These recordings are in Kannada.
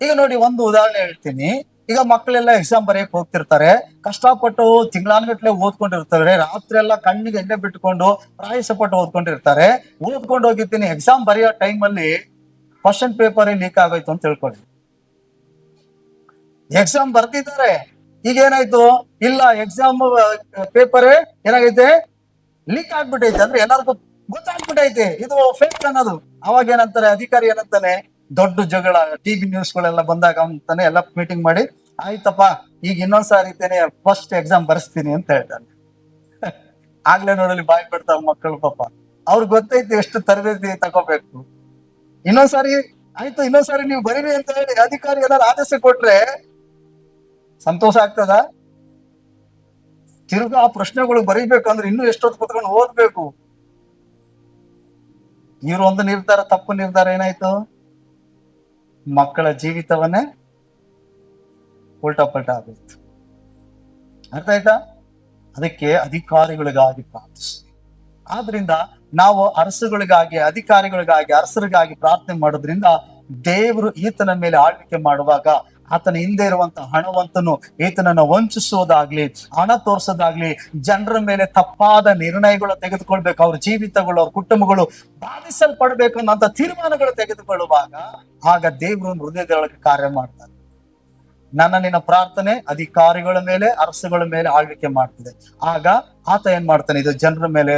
ಈಗ ನೋಡಿ, ಒಂದು ಉದಾಹರಣೆ ಹೇಳ್ತೀನಿ. ಈಗ ಮಕ್ಕಳೆಲ್ಲ ಎಕ್ಸಾಮ್ ಬರೆಯಕ್ ಹೋಗ್ತಿರ್ತಾರೆ, ಕಷ್ಟಪಟ್ಟು ತಿಂಗಳಾನ್ಗಟ್ಲೆ ಓದ್ಕೊಂಡಿರ್ತಾರೆ, ರಾತ್ರಿ ಎಲ್ಲ ಕಣ್ಣಿಗೆ ಎಣ್ಣೆ ಬಿಟ್ಕೊಂಡು ಪ್ರಯಾಸಪಟ್ಟು ಓದ್ಕೊಂಡಿರ್ತಾರೆ. ಓದ್ಕೊಂಡು ಹೋಗಿರ್ತೀನಿ, ಎಕ್ಸಾಮ್ ಬರೆಯೋ ಟೈಮಲ್ಲಿ ಕ್ವಶನ್ ಪೇಪರ್ ಲೀಕ್ ಆಗೋಯ್ತು ಅಂತ ತಿಳ್ಕೊಳ್ಳಿ. ಎಕ್ಸಾಮ್ ಬರ್ತಿದ್ದಾರೆ, ಈಗ ಏನಾಯ್ತು, ಇಲ್ಲ ಎಕ್ಸಾಮ್ ಪೇಪರ್ ಏನಾಗೈತೆ, ಲೀಕ್ ಆಗ್ಬಿಟ್ಟೈತೆ. ಅಂದ್ರೆ ಎಲ್ಲರಿಗೂ ಗೊತ್ತಾಗ್ಬಿಟ್ಟೈತೆ ಇದು ಫೇಕ್ ಅನ್ನೋದು. ಅವಾಗ ಏನಂತಾರೆ ಅಧಿಕಾರಿ, ಏನಂತಾನೆ, ದೊಡ್ಡ ಜಗಳ, ಟಿವಿ ನ್ಯೂಸ್ ಗಳೆಲ್ಲ ಬಂದಾಗ ಅಂತಾನೆ ಎಲ್ಲ ಮೀಟಿಂಗ್ ಮಾಡಿ, ಆಯ್ತಪ್ಪ ಈಗ ಇನ್ನೊಂದ್ಸಾರಿ ಫಸ್ಟ್ ಎಕ್ಸಾಮ್ ಬರ್ಸ್ತೀನಿ ಅಂತ ಹೇಳ್ತಾನೆ. ಆಗ್ಲೇ ನೋಡಲಿ ಬಾಯ್ ಬಿಡ್ತಾವ ಮಕ್ಕಳು ಪಾಪ. ಅವ್ರಿಗೆ ಗೊತ್ತೈತಿ ಎಷ್ಟು ತರಬೇತಿ ತಗೋಬೇಕು. ಇನ್ನೊಂದ್ಸಾರಿ ಆಯ್ತು, ಇನ್ನೊಂದ್ಸಾರಿ ನೀವು ಬರೀರಿ ಅಂತ ಹೇಳಿ ಅಧಿಕಾರಿ ಏನಾದ್ರು ಆದೇಶ ಕೊಟ್ರೆ ಸಂತೋಷ ಆಗ್ತದ? ತಿರುಗಾ ಆ ಪ್ರಶ್ನೆಗಳು ಬರೀಬೇಕಂದ್ರೆ ಇನ್ನೂ ಎಷ್ಟೊತ್ತು ಕುತ್ಕೊಂಡು ಓದ್ಬೇಕು. ಇವ್ರು ಒಂದು ನಿರ್ಧಾರ, ತಪ್ಪು ನಿರ್ಧಾರ ಏನಾಯ್ತು, ಮಕ್ಕಳ ಜೀವಿತವನ್ನೇ ಉಲ್ಟಾ ಪಲ್ಟಾ ಆಗೋಯ್ತು. ಅರ್ಥ ಆಯ್ತಾ? ಅದಕ್ಕೆ ಅಧಿಕಾರಿಗಳಿಗಾಗಿ ಪ್ರಾರ್ಥಿಸಿ. ಆದ್ರಿಂದ ನಾವು ಅರಸುಗಳಿಗಾಗಿ, ಅಧಿಕಾರಿಗಳಿಗಾಗಿ, ಅರಸರಿಗಾಗಿ ಪ್ರಾರ್ಥನೆ ಮಾಡೋದ್ರಿಂದ ದೇವರು ಈತನ ಮೇಲೆ ಆಳ್ವಿಕೆ ಮಾಡುವಾಗ ಆತನ ಹಿಂದೆ ಇರುವಂತಹ ಹಣವಂತನು ಈತನನ್ನು ವಂಚಿಸುವುದಾಗ್ಲಿ, ಹಣ ತೋರಿಸೋದಾಗ್ಲಿ, ಜನರ ಮೇಲೆ ತಪ್ಪಾದ ನಿರ್ಣಯಗಳು ತೆಗೆದುಕೊಳ್ಬೇಕು, ಅವ್ರ ಜೀವಿತಗಳು, ಅವ್ರ ಕುಟುಂಬಗಳು ಬಾಧಿಸಲ್ಪಡ್ಬೇಕು ಅನ್ನೋಂಥ ತೀರ್ಮಾನಗಳು ತೆಗೆದುಕೊಳ್ಳುವಾಗ ಆಗ ದೇವರು ಹೃದಯದೊಳಗೆ ಕಾರ್ಯ ಮಾಡ್ತಾರೆ. ನಿನ್ನ ಪ್ರಾರ್ಥನೆ ಅಧಿಕಾರಿಗಳ ಮೇಲೆ, ಅರಸುಗಳ ಮೇಲೆ ಆಳ್ವಿಕೆ ಮಾಡ್ತದೆ. ಆಗ ಆತ ಏನ್ ಮಾಡ್ತಾನೆ, ಇದು ಜನರ ಮೇಲೆ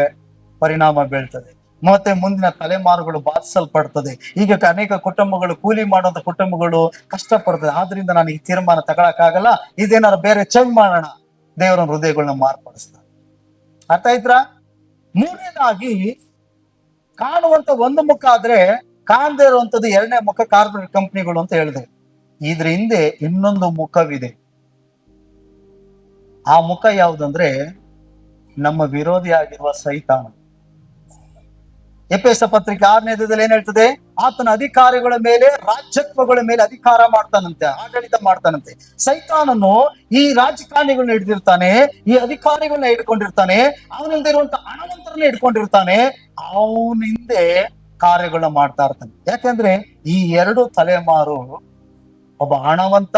ಪರಿಣಾಮ ಬೀಳ್ತದೆ, ಮತ್ತೆ ಮುಂದಿನ ತಲೆಮಾರುಗಳು ಬಾಧಿಸಲ್ಪಡ್ತದೆ. ಈಗ ಅನೇಕ ಕುಟುಂಬಗಳು, ಕೂಲಿ ಮಾಡುವಂತ ಕುಟುಂಬಗಳು ಕಷ್ಟಪಡ್ತದೆ. ಆದ್ರಿಂದ ನಾನು ಈ ತೀರ್ಮಾನ ತಗೊಳಕ್ಕಾಗಲ್ಲ, ಇದೇನಾರು ಬೇರೆ ಚೇಂಜ್ ಮಾಡೋಣ, ದೇವರ ಹೃದಯಗಳನ್ನ ಮಾರ್ಪಡಿಸ್ತಾರೆ. ಅರ್ಥ ಆಯ್ತಾ? ಮೂರನೇದಾಗಿ, ಕಾಣುವಂತ ಒಂದು ಮುಖ ಆದ್ರೆ ಕಾಣದೇ ಇರುವಂತದ್ದು ಎರಡನೇ ಮುಖ ಕಾರ್ಪೊರೇಟ್ ಕಂಪ್ನಿಗಳು ಅಂತ ಹೇಳಿದೆ. ಇದ್ರ ಹಿಂದೆ ಇನ್ನೊಂದು ಮುಖವಿದೆ. ಆ ಮುಖ ಯಾವುದಂದ್ರೆ ನಮ್ಮ ವಿರೋಧಿಯಾಗಿರುವ ಸೈತಾನ. ಎಫೆಸ ಪತ್ರಿಕೆ 6ನೇ ಅಧ್ಯಾಯದಲ್ಲಿ ಏನ್ ಹೇಳ್ತದೆ, ಆತನ ಅಧಿಕಾರಿಗಳ ಮೇಲೆ, ರಾಜ್ಯತ್ವಗಳ ಮೇಲೆ ಅಧಿಕಾರ ಮಾಡ್ತಾನಂತೆ, ಆಡಳಿತ ಮಾಡ್ತಾನಂತೆ. ಸೈತಾನನು ಈ ರಾಜಕಾರಣಿಗಳನ್ನ ಹಿಡಿದಿರ್ತಾನೆ, ಈ ಅಧಿಕಾರಿಗಳನ್ನ ಹಿಡ್ಕೊಂಡಿರ್ತಾನೆ, ಅವನಿಂದ ಇರುವಂತ ಹಣವಂತರನ್ನ ಹಿಡ್ಕೊಂಡಿರ್ತಾನೆ, ಅವನಿಂದೆ ಕಾರ್ಯಗಳನ್ನ ಮಾಡ್ತಾ ಇರ್ತಾನೆ. ಯಾಕಂದ್ರೆ ಈ ಎರಡು ತಲೆಮಾರು, ಒಬ್ಬ ಹಣವಂತ,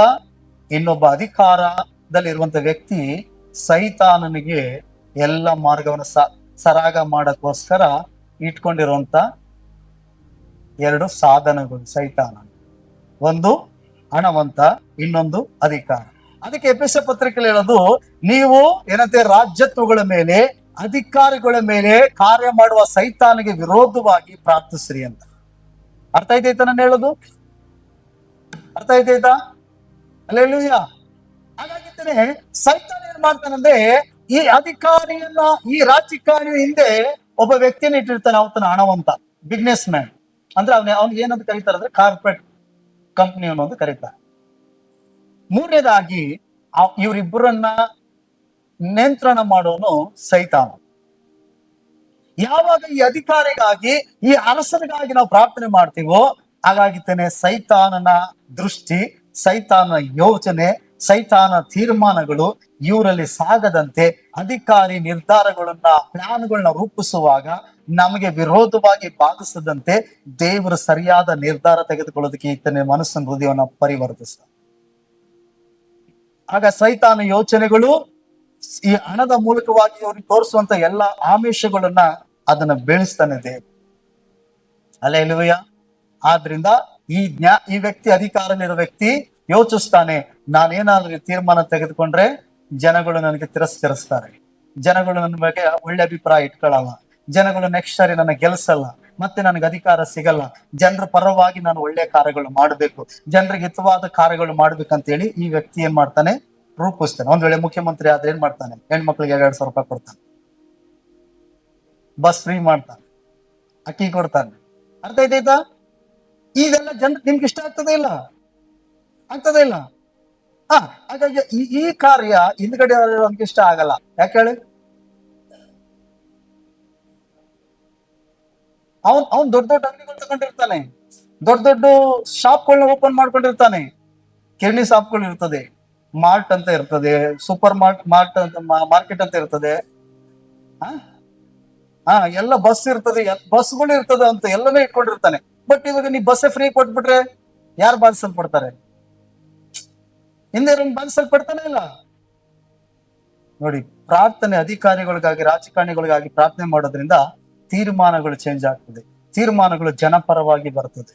ಇನ್ನೊಬ್ಬ ಅಧಿಕಾರದಲ್ಲಿರುವಂತ ವ್ಯಕ್ತಿ, ಸೈತಾನನಿಗೆ ಎಲ್ಲ ಮಾರ್ಗವನ್ನು ಸರಾಗ ಮಾಡಕ್ಕೋಸ್ಕರ ಇಟ್ಕೊಂಡಿರುವಂತ ಎರಡು ಸಾಧನಗಳು ಸೈತಾನ. ಒಂದು ಹಣವಂತ, ಇನ್ನೊಂದು ಅಧಿಕಾರ. ಅದಕ್ಕೆ ಎಫೆಸ ಪತ್ರಿಕೆಯಲ್ಲಿ ಹೇಳೋದು, ನೀವು ಏನಂತೆ ರಾಜ್ಯತ್ವಗಳ ಮೇಲೆ, ಅಧಿಕಾರಿಗಳ ಮೇಲೆ ಕಾರ್ಯ ಮಾಡುವ ಸೈತಾನಿಗೆ ವಿರೋಧವಾಗಿ ಪ್ರಾರ್ಥಿಸ್ರಿ ಅಂತ. ಅರ್ಥ ಆಯ್ತಾಯ್ತಾ ನಾನು ಹೇಳೋದು? ಅರ್ಥ ಆಯ್ತಾಯ್ತಾ? ಅಲ್ಲೆಲ್ಲೂಯ್ಯ. ಹಾಗಾಗಿದ್ದೇನೆ ಸೈತಾನ ಏನ್ ಮಾಡ್ತಾನಂದ್ರೆ, ಈ ಅಧಿಕಾರಿಯನ್ನ, ಈ ರಾಜಕಾರಣಿಯ ಹಿಂದೆ ಒಬ್ಬ ವ್ಯಕ್ತಿಯನ್ನ ಇಟ್ಟಿರ್ತಾನೆ, ಅವತನ ಹಣವಂತ, ಬಿಸ್ನೆಸ್ ಮ್ಯಾನ್. ಅಂದ್ರೆ ಅವ್ನಿಗೆ ಏನಂತ ಕರೀತಾರೆ ಅಂದ್ರೆ ಕಾರ್ಪೊರೇಟ್ ಕಂಪ್ನಿ ಅನ್ನೋದು ಕರೀತಾರೆ. ಮೂರನೇದಾಗಿ, ಇವರಿಬ್ಬರನ್ನ ನಿಯಂತ್ರಣ ಮಾಡೋನು ಸೈತಾನ. ಯಾವಾಗ ಈ ಅಧಿಕಾರಿಗಾಗಿ, ಈ ಅರಸರಿಗಾಗಿ ನಾವು ಪ್ರಾರ್ಥನೆ ಮಾಡ್ತೀವೋ, ಹಾಗಾಗಿತ್ತೇನೆ ಸೈತಾನನ ದೃಷ್ಟಿ, ಸೈತಾನ ಯೋಚನೆ, ಸೈತಾನ ತೀರ್ಮಾನಗಳು ಇವರಲ್ಲಿ ಸಾಗದಂತೆ, ಅಧಿಕಾರಿ ನಿರ್ಧಾರಗಳನ್ನ, ಪ್ಲಾನ್ಗಳನ್ನ ರೂಪಿಸುವಾಗ ನಮಗೆ ವಿರೋಧವಾಗಿ ಬಾಧಿಸದಂತೆ ದೇವರು ಸರಿಯಾದ ನಿರ್ಧಾರ ತೆಗೆದುಕೊಳ್ಳೋದಕ್ಕೆ ಈತನ ಮನಸ್ಸನ್ನು, ಹೃದಯವನ್ನ ಪರಿವರ್ತಿಸ್ತಾರೆ. ಆಗ ಸೈತಾನ ಯೋಚನೆಗಳು, ಈ ಹಣದ ಮೂಲಕವಾಗಿ ಅವ್ರಿಗೆ ತೋರಿಸುವಂತ ಎಲ್ಲ ಆಮಿಷಗಳನ್ನ ಅದನ್ನ ಬೆಳೆಸ್ತಾನೆ ದೇವರು. ಹಲ್ಲೆಲೂಯಾ. ಆದ್ರಿಂದ ಈ ವ್ಯಕ್ತಿ, ಅಧಿಕಾರದಲ್ಲಿರೋ ವ್ಯಕ್ತಿ ಯೋಚಿಸ್ತಾನೆ, ನಾನೇನಾದ್ರೂ ತೀರ್ಮಾನ ತೆಗೆದುಕೊಂಡ್ರೆ ಜನಗಳು ನನಗೆ ತಿರಸ್ಕರಿಸ್ತಾರೆ, ಜನಗಳು ನನ್ನ ಬಗ್ಗೆ ಒಳ್ಳೆ ಅಭಿಪ್ರಾಯ ಇಟ್ಕೊಳ್ಳಲ್ಲ, ಜನಗಳು ನೆಕ್ಸ್ಟ್ ಸಾರಿ ನನ್ನ ಗೆಲ್ಸಲ್ಲ, ಮತ್ತೆ ನನಗೆ ಅಧಿಕಾರ ಸಿಗಲ್ಲ, ಜನರ ಪರವಾಗಿ ನಾನು ಒಳ್ಳೆ ಕಾರ್ಯಗಳು ಮಾಡಬೇಕು, ಜನರಿಗೆ ಹಿತವಾದ ಕಾರ್ಯಗಳು ಮಾಡ್ಬೇಕಂತೇಳಿ ಈ ವ್ಯಕ್ತಿ ಏನ್ ಮಾಡ್ತಾನೆ, ರೂಪಿಸ್ತಾನೆ. ಒಂದ್ ವೇಳೆ ಮುಖ್ಯಮಂತ್ರಿ ಆದ್ರೆ ಏನ್ ಮಾಡ್ತಾನೆ, ಹೆಣ್ಮಕ್ಳಿಗೆ 2,000 ರೂಪಾಯಿ ಕೊಡ್ತಾನೆ, ಬಸ್ ಫ್ರೀ ಮಾಡ್ತಾನೆ, ಅಕ್ಕಿ ಕೊಡ್ತಾನೆ. ಅರ್ಥ ಆಯ್ತಾಯ್ತಾ? ಇದೆಲ್ಲ ನಿಮ್ಗೆ ಇಷ್ಟ ಆಗ್ತದೆ ಇಲ್ಲ? ಆಗ್ತದೆ ಇಲ್ಲ? ಹಾಗಾಗಿ ಈ ಕಾರ್ಯ ಹಿಂದ್ಗಡೆ ನಮ್ಗೆ ಇಷ್ಟ ಆಗಲ್ಲ. ಯಾಕೆ ಹೇಳಿ? ಅವನ್ ದೊಡ್ಡ ದೊಡ್ಡ ಅಂಗಡಿಗಳು ತಗೊಂಡಿರ್ತಾನೆ, ದೊಡ್ಡ ದೊಡ್ಡ ಶಾಪ್ಗಳನ್ನ ಓಪನ್ ಮಾಡ್ಕೊಂಡಿರ್ತಾನೆ, ಕಿರಣಿ ಶಾಪ್ಗಳು ಇರ್ತದೆ, ಮಾರ್ಟ್ ಅಂತ ಇರ್ತದೆ, ಸೂಪರ್ ಮಾರ್ಟ್ ಅಂತ ಮಾರ್ಕೆಟ್ ಅಂತ ಇರ್ತದೆ, ಎಲ್ಲ ಬಸ್ ಇರ್ತದೆ, ಬಸ್ಗಳು ಇರ್ತದೆ ಅಂತ ಎಲ್ಲನೇ ಇಟ್ಕೊಂಡಿರ್ತಾನೆ. ಬಟ್ ಇವಾಗ ನೀ ಬಸ್ ಫ್ರೀ ಕೊಟ್ಬಿಟ್ರೆ ಯಾರು ಬಾಧಿಸಲ್ಪಡ್ತಾರೆ? ಹಿಂದೆ ಬಂಧಿಸಲ್ಪಡ್ತಾನೆ ಇಲ್ಲ. ನೋಡಿ, ಪ್ರಾರ್ಥನೆ ಅಧಿಕಾರಿಗಳಿಗಾಗಿ ರಾಜಕಾರಣಿಗಳಿಗಾಗಿ ಪ್ರಾರ್ಥನೆ ಮಾಡೋದ್ರಿಂದ ತೀರ್ಮಾನಗಳು ಚೇಂಜ್ ಆಗ್ತದೆ, ತೀರ್ಮಾನಗಳು ಜನಪರವಾಗಿ ಬರ್ತದೆ.